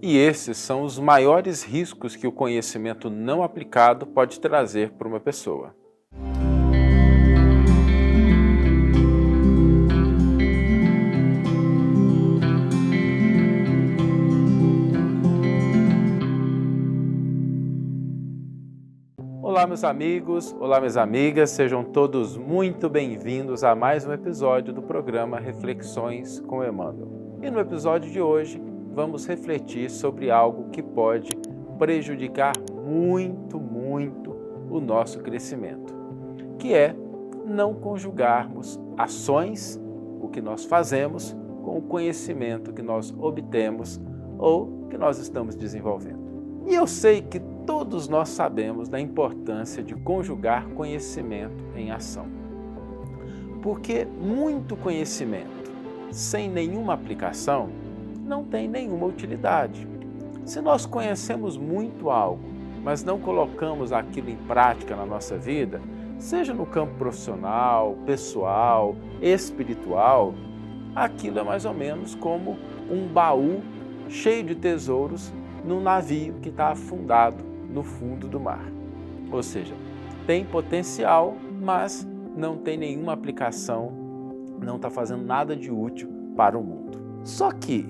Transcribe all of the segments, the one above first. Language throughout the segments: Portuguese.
E esses são os maiores riscos que o conhecimento não aplicado pode trazer para uma pessoa. Olá, meus amigos, olá, minhas amigas, sejam todos muito bem-vindos a mais um episódio do programa Reflexões com Emmanuel. E no episódio de hoje, vamos refletir sobre algo que pode prejudicar muito o nosso crescimento, que é não conjugarmos ações, o que nós fazemos, com o conhecimento que nós obtemos ou que nós estamos desenvolvendo. E eu sei que todos nós sabemos da importância de conjugar conhecimento em ação. Porque muito conhecimento sem nenhuma aplicação não tem nenhuma utilidade. Se nós conhecemos muito algo, mas não colocamos aquilo em prática na nossa vida, seja no campo profissional, pessoal, espiritual, aquilo é mais ou menos como um baú cheio de tesouros num navio que está afundado no fundo do mar. Ou seja, tem potencial, mas não tem nenhuma aplicação, não está fazendo nada de útil para o mundo. Só que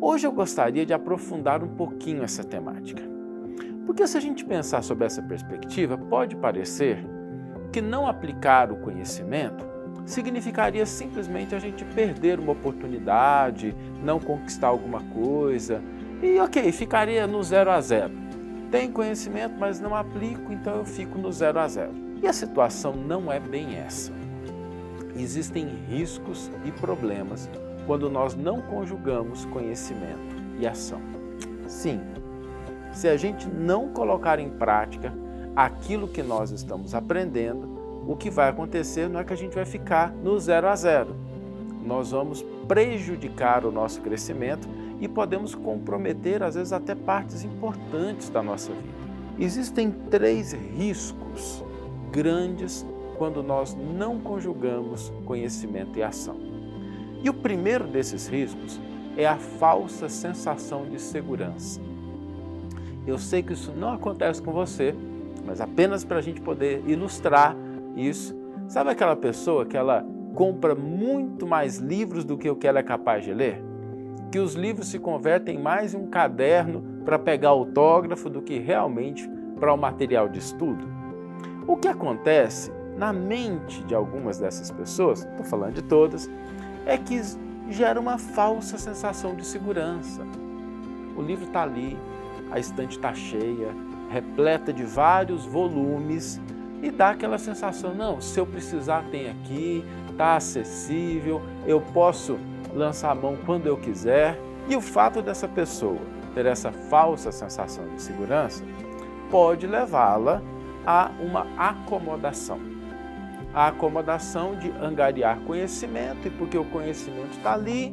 hoje eu gostaria de aprofundar um pouquinho essa temática. Porque se a gente pensar sobre essa perspectiva, pode parecer que não aplicar o conhecimento significaria simplesmente a gente perder uma oportunidade, não conquistar alguma coisa, e ok, ficaria no 0 a 0. Tenho conhecimento, mas não aplico, então eu fico no 0 a 0. E a situação não é bem essa. Existem riscos e problemas quando nós não conjugamos conhecimento e ação. Sim, se a gente não colocar em prática aquilo que nós estamos aprendendo, o que vai acontecer não é que a gente vai ficar no 0 a 0. Nós vamos prejudicar o nosso crescimento e podemos comprometer, às vezes, até partes importantes da nossa vida. Existem 3 riscos grandes quando nós não conjugamos conhecimento e ação. E o primeiro desses riscos é a falsa sensação de segurança. Eu sei que isso não acontece com você, mas apenas para a gente poder ilustrar isso. Sabe aquela pessoa que ela compra muito mais livros do que o que ela é capaz de ler? Que os livros se convertem mais em um caderno para pegar autógrafo do que realmente para um material de estudo? O que acontece na mente de algumas dessas pessoas, estou falando de todas, é que gera uma falsa sensação de segurança. O livro está ali, a estante está cheia, repleta de vários volumes e dá aquela sensação, não, se eu precisar tem aqui, está acessível, eu posso lançar a mão quando eu quiser. E o fato dessa pessoa ter essa falsa sensação de segurança pode levá-la a uma acomodação. A acomodação de angariar conhecimento, e porque o conhecimento está ali,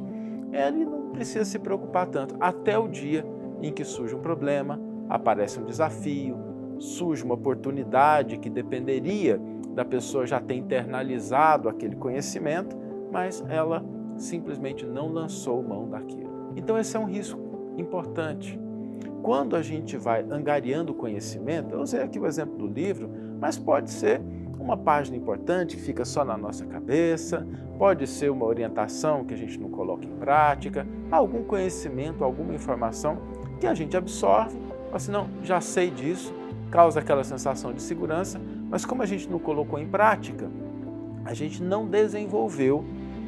ele não precisa se preocupar tanto, até o dia em que surge um problema, aparece um desafio, surge uma oportunidade que dependeria da pessoa já ter internalizado aquele conhecimento, mas ela simplesmente não lançou mão daquilo. Então esse é um risco importante. Quando a gente vai angariando conhecimento, eu usei aqui o exemplo do livro, mas pode ser uma página importante que fica só na nossa cabeça, pode ser uma orientação que a gente não coloca em prática, algum conhecimento, alguma informação que a gente absorve, assim, não, já sei disso, causa aquela sensação de segurança, mas como a gente não colocou em prática, a gente não desenvolveu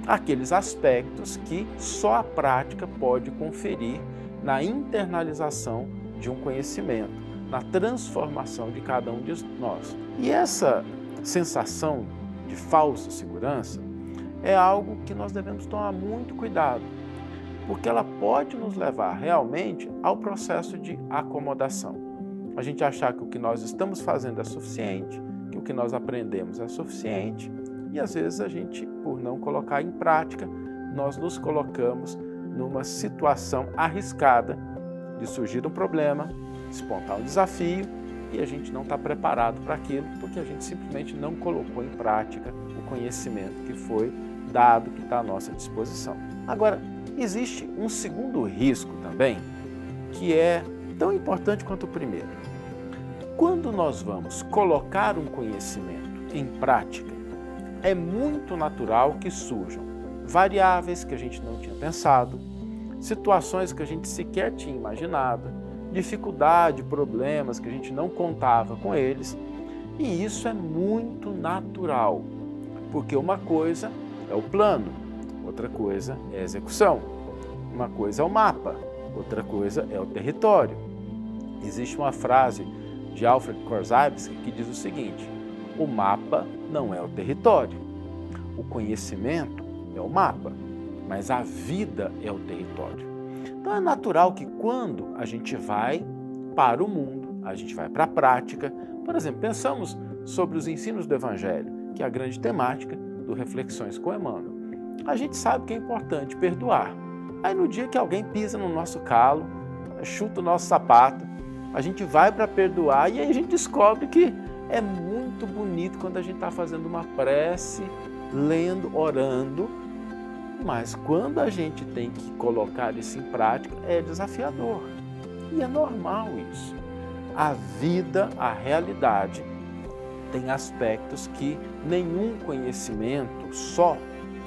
aqueles aspectos que só a prática pode conferir na internalização de um conhecimento, na transformação de cada um de nós. E essa sensação de falsa segurança é algo que nós devemos tomar muito cuidado, porque ela pode nos levar realmente ao processo de acomodação. A gente achar que o que nós estamos fazendo é suficiente, que o que nós aprendemos é suficiente, e às vezes a gente, por não colocar em prática, nós nos colocamos numa situação arriscada de surgir um problema, despontar um desafio, e a gente não está preparado para aquilo, porque a gente simplesmente não colocou em prática o conhecimento que foi dado, que está à nossa disposição. Agora, existe um segundo risco também, que é tão importante quanto o primeiro. Quando nós vamos colocar um conhecimento em prática, é muito natural que surjam variáveis que a gente não tinha pensado, situações que a gente sequer tinha imaginado, dificuldade, problemas que a gente não contava com eles, e isso é muito natural, porque uma coisa é o plano, outra coisa é a execução, uma coisa é o mapa, outra coisa é o território. Existe uma frase de Alfred Korzybski que diz o seguinte: o mapa não é o território, o conhecimento é o mapa, mas a vida é o território. Então é natural que quando a gente vai para o mundo, a gente vai para a prática, por exemplo, pensamos sobre os ensinos do Evangelho, que é a grande temática do Reflexões com Emmanuel. A gente sabe que é importante perdoar. Aí no dia que alguém pisa no nosso calo, chuta o nosso sapato, a gente vai para perdoar e aí a gente descobre que é muito bonito quando a gente está fazendo uma prece, lendo, orando, mas quando a gente tem que colocar isso em prática, é desafiador. E é normal isso. A vida, a realidade, tem aspectos que nenhum conhecimento só,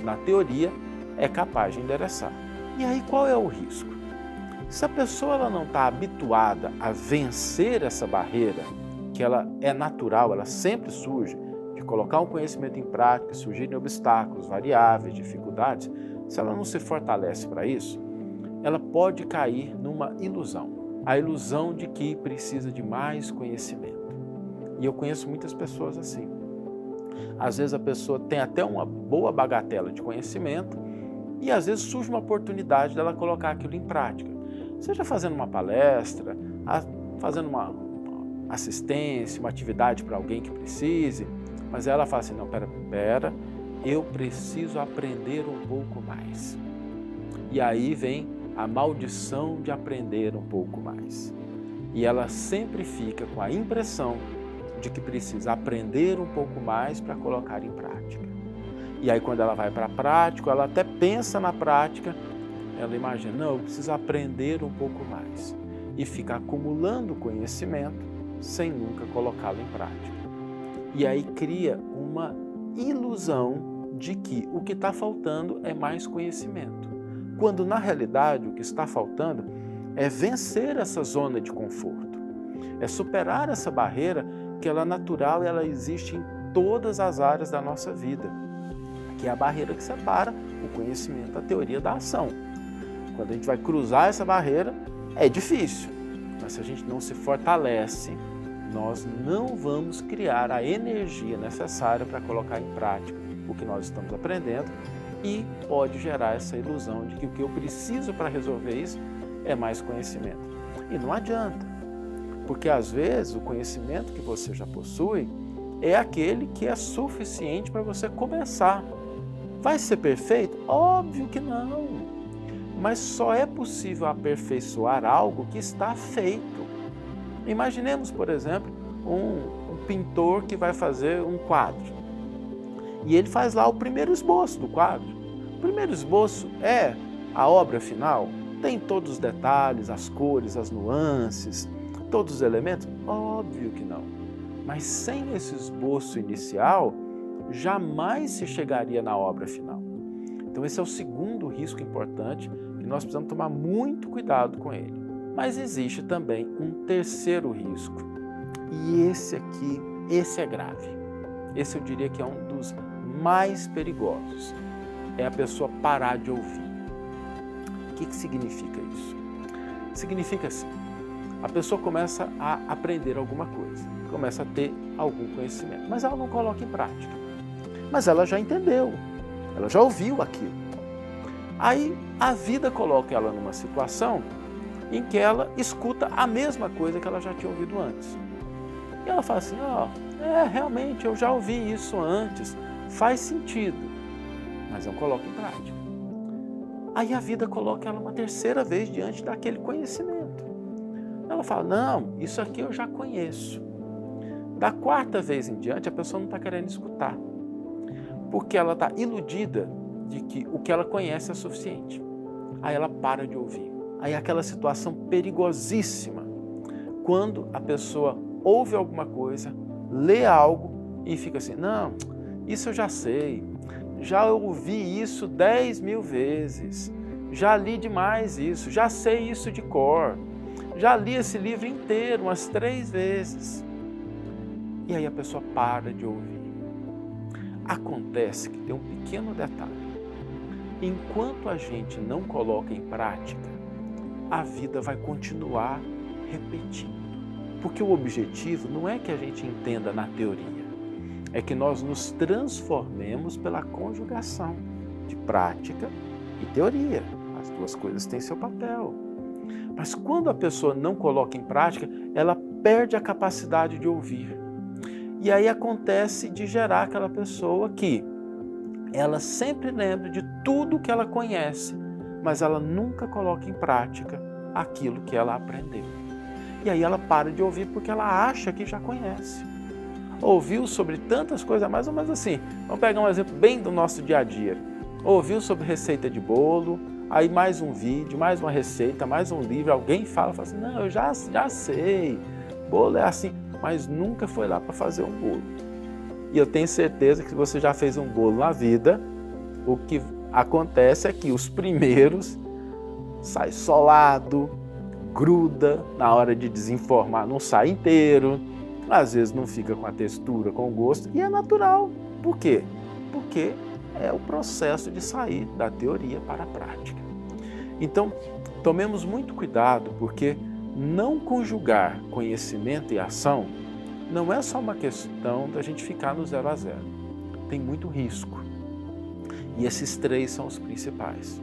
na teoria, é capaz de endereçar. E aí qual é o risco? Se a pessoa ela não está habituada a vencer essa barreira, que ela é natural, ela sempre surge, de colocar um conhecimento em prática, surgirem obstáculos, variáveis, dificuldades, se ela não se fortalece para isso, ela pode cair numa ilusão. A ilusão de que precisa de mais conhecimento. E eu conheço muitas pessoas assim. Às vezes a pessoa tem até uma boa bagatela de conhecimento e às vezes surge uma oportunidade dela colocar aquilo em prática. Seja fazendo uma palestra, fazendo uma assistência, uma atividade para alguém que precise, mas ela fala assim, não, pera, eu preciso aprender um pouco mais. E aí vem a maldição de aprender um pouco mais. E ela sempre fica com a impressão de que precisa aprender um pouco mais para colocar em prática. E aí quando ela vai para a prática, ela até pensa na prática, ela imagina, não, eu preciso aprender um pouco mais. E fica acumulando conhecimento sem nunca colocá-lo em prática. E aí cria uma ilusão de que o que está faltando é mais conhecimento. Quando na realidade o que está faltando é vencer essa zona de conforto. É superar essa barreira que ela é natural e ela existe em todas as áreas da nossa vida. Que é a barreira que separa o conhecimento da teoria da ação. Quando a gente vai cruzar essa barreira, é difícil. Mas se a gente não se fortalece, nós não vamos criar a energia necessária para colocar em prática o que nós estamos aprendendo e pode gerar essa ilusão de que o que eu preciso para resolver isso é mais conhecimento. E não adianta, porque às vezes o conhecimento que você já possui é aquele que é suficiente para você começar. Vai ser perfeito? Óbvio que não. Mas só é possível aperfeiçoar algo que está feito. Imaginemos, por exemplo, um pintor que vai fazer um quadro. E ele faz lá o primeiro esboço do quadro. O primeiro esboço é a obra final? Tem todos os detalhes, as cores, as nuances, todos os elementos? Óbvio que não. Mas sem esse esboço inicial, jamais se chegaria na obra final. Então esse é o segundo risco importante que nós precisamos tomar muito cuidado com ele. Mas existe também um terceiro risco. E esse é grave. Esse eu diria que é um dos mais perigosos. É a pessoa parar de ouvir. O que significa isso? Significa assim, a pessoa começa a aprender alguma coisa, começa a ter algum conhecimento, mas ela não coloca em prática. Mas ela já entendeu, ela já ouviu aquilo. Aí a vida coloca ela numa situação em que ela escuta a mesma coisa que ela já tinha ouvido antes. E ela fala assim, realmente eu já ouvi isso antes, faz sentido, mas não coloca em prática. Aí a vida coloca ela uma terceira vez diante daquele conhecimento. Ela fala, não, isso aqui eu já conheço. Da quarta vez em diante, a pessoa não está querendo escutar, porque ela está iludida de que o que ela conhece é suficiente. Aí ela para de ouvir. Aí aquela situação perigosíssima, quando a pessoa ouve alguma coisa, lê algo e fica assim, não, isso eu já sei, já ouvi isso 10.000 vezes, já li demais isso, já sei isso de cor, já li esse livro inteiro umas 3 vezes. E aí a pessoa para de ouvir. Acontece que tem um pequeno detalhe. Enquanto a gente não coloca em prática, a vida vai continuar repetindo. Porque o objetivo não é que a gente entenda na teoria, é que nós nos transformemos pela conjugação de prática e teoria. As duas coisas têm seu papel. Mas quando a pessoa não coloca em prática, ela perde a capacidade de ouvir. E aí acontece de gerar aquela pessoa que ela sempre lembra de tudo que ela conhece, mas ela nunca coloca em prática aquilo que ela aprendeu. E aí ela para de ouvir porque ela acha que já conhece. Ouviu sobre tantas coisas, mais ou menos assim. Vamos pegar um exemplo bem do nosso dia a dia. Ouviu sobre receita de bolo, aí mais um vídeo, mais uma receita, mais um livro, alguém fala assim, não, eu já sei, bolo é assim, mas nunca foi lá para fazer um bolo. E eu tenho certeza que se você já fez um bolo na vida, o que acontece é que os primeiros sai solado, gruda, na hora de desenformar não sai inteiro, às vezes não fica com a textura, com o gosto, e é natural. Por quê? Porque é o processo de sair da teoria para a prática. Então, tomemos muito cuidado, porque não conjugar conhecimento e ação não é só uma questão da gente ficar no 0 a 0. Tem muito risco. E esses 3 são os principais.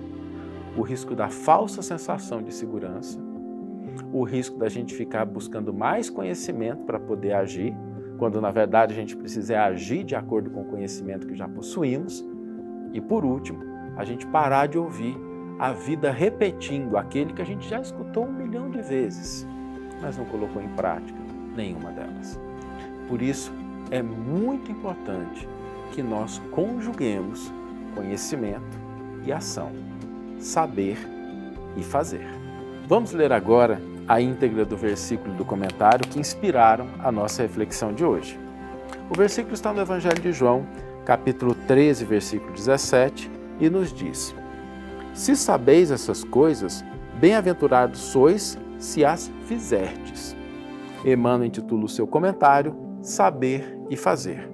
O risco da falsa sensação de segurança, o risco da gente ficar buscando mais conhecimento para poder agir, quando na verdade a gente precisa agir de acordo com o conhecimento que já possuímos. E por último, a gente parar de ouvir a vida repetindo aquele que a gente já escutou 1 milhão de vezes, mas não colocou em prática nenhuma delas. Por isso, é muito importante que nós conjuguemos conhecimento e ação, saber e fazer. Vamos ler agora a íntegra do versículo do comentário que inspiraram a nossa reflexão de hoje. O versículo está no Evangelho de João, capítulo 13, versículo 17, e nos diz: Se sabeis essas coisas, bem-aventurados sois se as fizerdes. Emmanuel intitula o seu comentário Saber e Fazer.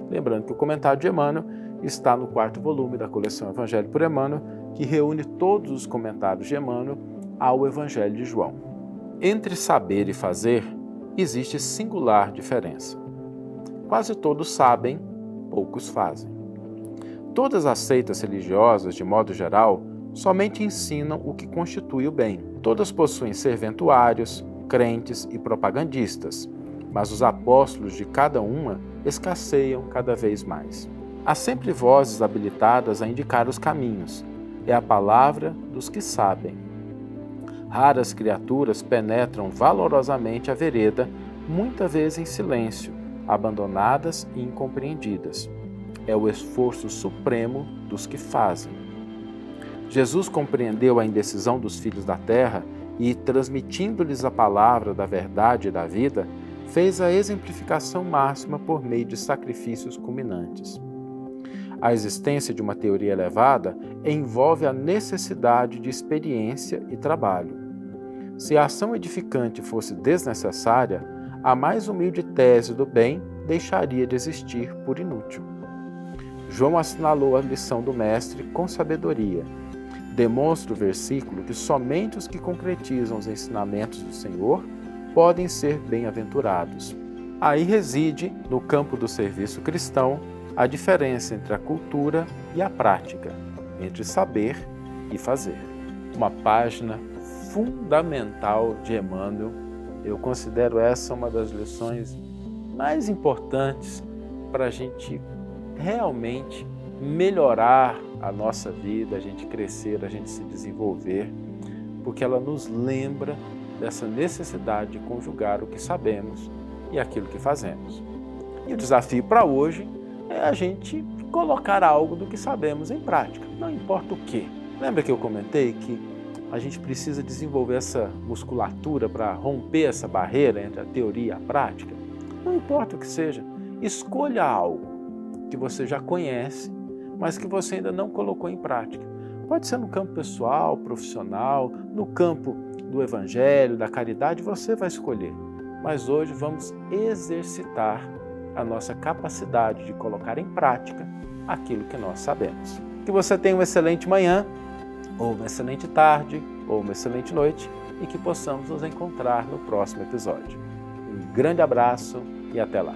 Lembrando que o comentário de Emmanuel está no 4º volume da coleção Evangelho por Emmanuel, que reúne todos os comentários de Emmanuel ao Evangelho de João. Entre saber e fazer, existe singular diferença. Quase todos sabem, poucos fazem. Todas as seitas religiosas, de modo geral, somente ensinam o que constitui o bem. Todas possuem serventuários, crentes e propagandistas, mas os apóstolos de cada uma escasseiam cada vez mais. Há sempre vozes habilitadas a indicar os caminhos. É a palavra dos que sabem. Raras criaturas penetram valorosamente a vereda, muitas vezes em silêncio, abandonadas e incompreendidas. É o esforço supremo dos que fazem. Jesus compreendeu a indecisão dos filhos da terra e, transmitindo-lhes a palavra da verdade e da vida, fez a exemplificação máxima por meio de sacrifícios culminantes. A existência de uma teoria elevada envolve a necessidade de experiência e trabalho. Se a ação edificante fosse desnecessária, a mais humilde tese do bem deixaria de existir por inútil. João assinalou a lição do Mestre com sabedoria. Demonstra o versículo que somente os que concretizam os ensinamentos do Senhor podem ser bem-aventurados. Aí reside, no campo do serviço cristão, a diferença entre a cultura e a prática, entre saber e fazer. Uma página fundamental de Emmanuel. Eu considero essa uma das lições mais importantes para a gente realmente melhorar a nossa vida, a gente crescer, a gente se desenvolver, porque ela nos lembra dessa necessidade de conjugar o que sabemos e aquilo que fazemos. E o desafio para hoje é a gente colocar algo do que sabemos em prática, não importa o quê. Lembra que eu comentei que a gente precisa desenvolver essa musculatura para romper essa barreira entre a teoria e a prática. Não importa o que seja, escolha algo que você já conhece, mas que você ainda não colocou em prática. Pode ser no campo pessoal, profissional, no campo do evangelho, da caridade, você vai escolher. Mas hoje vamos exercitar a nossa capacidade de colocar em prática aquilo que nós sabemos. Que você tenha uma excelente manhã, ou uma excelente tarde, ou uma excelente noite, e que possamos nos encontrar no próximo episódio. Um grande abraço e até lá!